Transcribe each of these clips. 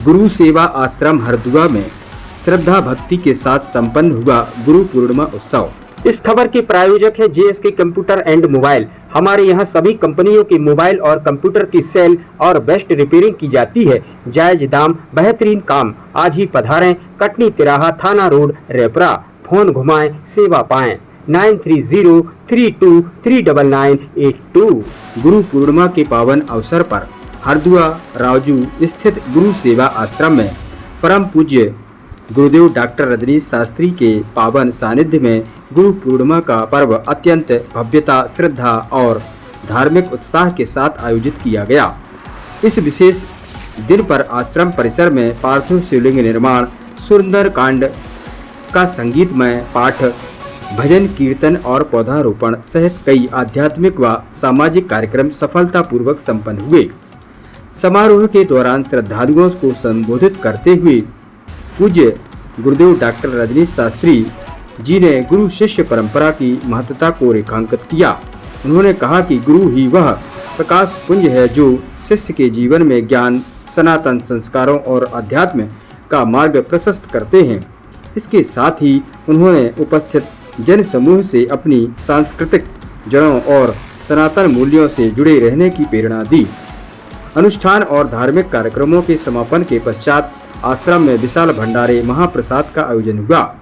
गुरु सेवा आश्रम हरदुआ में श्रद्धा भक्ति के साथ संपन्न हुआ गुरु पूर्णिमा उत्सव। इस खबर के प्रायोजक है JSK कंप्यूटर एंड मोबाइल। हमारे यहाँ सभी कंपनियों के मोबाइल और कंप्यूटर की सेल और बेस्ट रिपेयरिंग की जाती है। जायज दाम, बेहतरीन काम। आज ही पधारें। कटनी तिराहा, थाना रोड, रेपरा। फोन घुमाएं, सेवा पाएं। 9303239982। गुरु पूर्णिमा के पावन अवसर पर हरदुआ राजू स्थित गुरु सेवा आश्रम में परम पूज्य गुरुदेव डॉक्टर रजनीश शास्त्री के पावन सानिध्य में गुरु पूर्णिमा का पर्व अत्यंत भव्यता, श्रद्धा और धार्मिक उत्साह के साथ आयोजित किया गया। इस विशेष दिन पर आश्रम परिसर में पार्थिव शिवलिंग निर्माण, सुंदर कांड का संगीतमय पाठ, भजन कीर्तन और पौधारोपण सहित कई आध्यात्मिक व सामाजिक कार्यक्रम सफलतापूर्वक संपन्न हुए। समारोह के दौरान श्रद्धालुओं को संबोधित करते हुए पूज्य गुरुदेव डॉक्टर रजनीश शास्त्री जी ने गुरु शिष्य परंपरा की महत्ता को रेखांकित किया। उन्होंने कहा कि गुरु ही वह प्रकाश पुंज है जो शिष्य के जीवन में ज्ञान, सनातन संस्कारों और अध्यात्म का मार्ग प्रशस्त करते हैं। इसके साथ ही उन्होंने उपस्थित जन समूह से अपनी सांस्कृतिक जड़ों और सनातन मूल्यों से जुड़े रहने की प्रेरणा दी। अनुष्ठान और धार्मिक कार्यक्रमों के समापन के पश्चात आश्रम में विशाल भंडारे महाप्रसाद का आयोजन हुआ,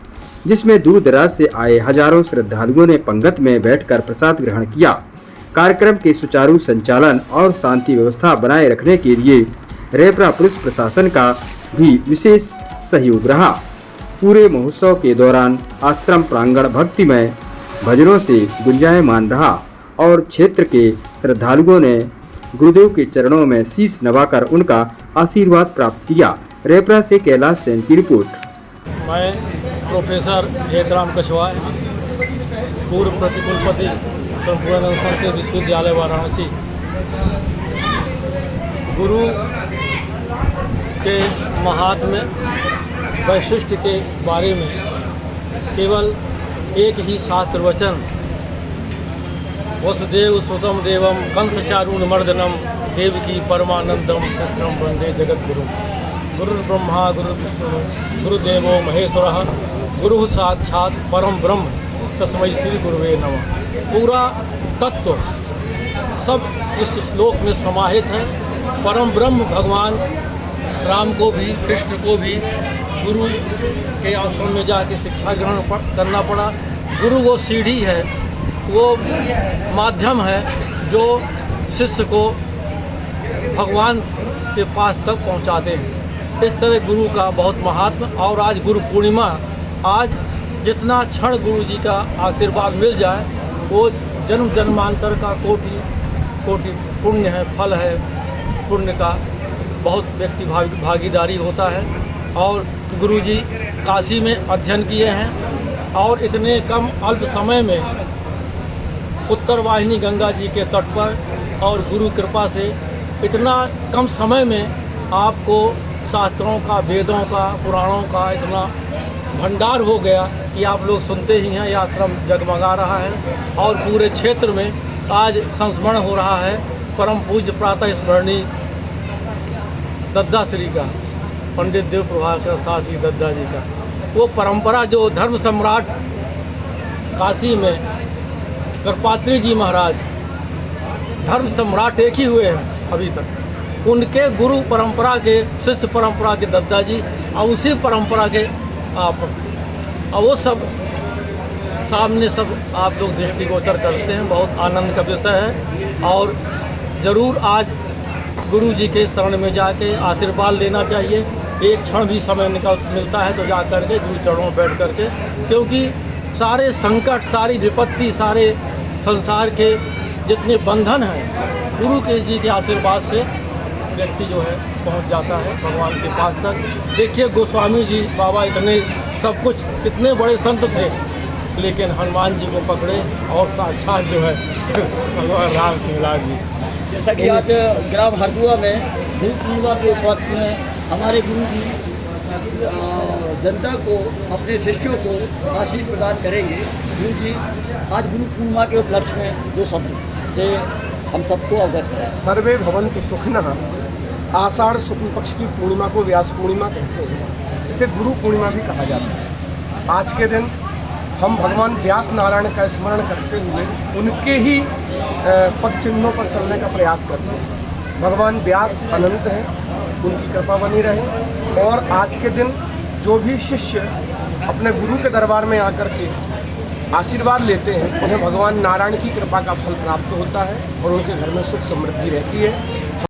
जिसमें दूर दराज से आए हजारों श्रद्धालुओं ने पंगत में बैठकर प्रसाद ग्रहण किया। कार्यक्रम के सुचारू संचालन और शांति व्यवस्था बनाए रखने के लिए रेपरा पुलिस प्रशासन का भी विशेष सहयोग रहा। पूरे महोत्सव के दौरान आश्रम प्रांगण भक्तिमय भजनों से गुंजायमान रहा और क्षेत्र के श्रद्धालुओं ने गुरुदेव के चरणों में शीश नवाकर उनका आशीर्वाद प्राप्त किया। रेपरा से कैलाश सेन की रिपोर्ट। मैं प्रोफेसर हेतराम कछवाय, पूर्व प्रतिकुलपति संपूर्णानंद संस्कृत विश्वविद्यालय वाराणसी। गुरु के महात्म्य वैशिष्ट के बारे में केवल एक ही शास्त्र वचन, वसुदेव सुतम देवम कंस चारूणमर्दनम देवकी परमानंदम कृष्णम वंदे जगद्गुरु। गुरुर्ब्रह्मा गुरुर्विष्णु गुरुदेवो महेश्वरः गुरु साक्षात् परम ब्रह्म तस्मै श्री गुरुवे नमः। पूरा तत्व सब इस श्लोक में समाहित है। परम ब्रह्म भगवान राम को भी, कृष्ण को भी गुरु के आश्रम में जाके शिक्षा ग्रहण करना पड़ा। गुरु वो सीढ़ी है, वो माध्यम है जो शिष्य को भगवान के पास तक पहुंचाते हैं। इस तरह गुरु का बहुत महात्मा। और आज गुरु पूर्णिमा, आज जितना क्षण गुरु जी का आशीर्वाद मिल जाए वो जन्म जन्मांतर का कोटि कोटि पुण्य है, फल है। पुण्य का बहुत व्यक्ति भागीदारी होता है। और गुरु जी काशी में अध्ययन किए हैं और इतने कम अल्प समय में उत्तर वाहिनी गंगा जी के तट पर और गुरु कृपा से इतना कम समय में आपको शास्त्रों का, वेदों का, पुराणों का इतना भंडार हो गया कि आप लोग सुनते ही हैं। यह आश्रम जगमगा रहा है और पूरे क्षेत्र में आज संस्मरण हो रहा है परम पूज्य प्रातः स्मरणीय दद्दा श्री का, पंडित देव प्रभाकर शास्त्री दद्दा जी का। वो परंपरा जो धर्म सम्राट काशी में करपात्री जी महाराज धर्म सम्राट एक ही हुए हैं अभी तक। उनके गुरु परंपरा के, शिष्य परंपरा के दद्दा जी और उसी परंपरा के आप, और वो सब सामने सब आप लोग दृष्टिगोचर करते हैं। बहुत आनंद का विषय है और ज़रूर आज गुरु जी के शरण में जाके आशीर्वाद लेना चाहिए। एक क्षण भी समय मिलता है तो जा कर के गुरु चरणों में बैठ कर के, क्योंकि सारे संकट, सारी विपत्ति, सारे संसार के जितने बंधन हैं गुरु के जी के आशीर्वाद से व्यक्ति जो है पहुंच जाता है भगवान के पास तक। देखिए गोस्वामी जी बाबा इतने सब कुछ, इतने बड़े संत थे, लेकिन हनुमान जी को पकड़े और साक्षात जो है भगवान राम से मिला दी। जैसा कि आज ग्राम हरदुआ में गुरु पूर्णिमा के उपलक्ष्य में हमारे गुरु जी जनता को, अपने शिष्यों को आशीष प्रदान करेंगे। गुरु जी आज गुरु पूर्णिमा के उपलक्ष्य में दो शब्द से हम सबको अवगत करें। सर्वे भवन्तु सुखिनः आषाढ़ शुक्ल पक्ष की पूर्णिमा को व्यास पूर्णिमा कहते हैं। इसे गुरु पूर्णिमा भी कहा जाता है। आज के दिन हम भगवान व्यास नारायण का स्मरण करते हुए उनके ही पद चिन्हों पर चलने का प्रयास करते हैं। भगवान व्यास अनंत हैं, उनकी कृपा बनी रहे। और आज के दिन जो भी शिष्य अपने गुरु के दरबार में आकर के आशीर्वाद लेते हैं, उन्हें भगवान नारायण की कृपा का फल प्राप्त होता है और उनके घर में सुख समृद्धि रहती है।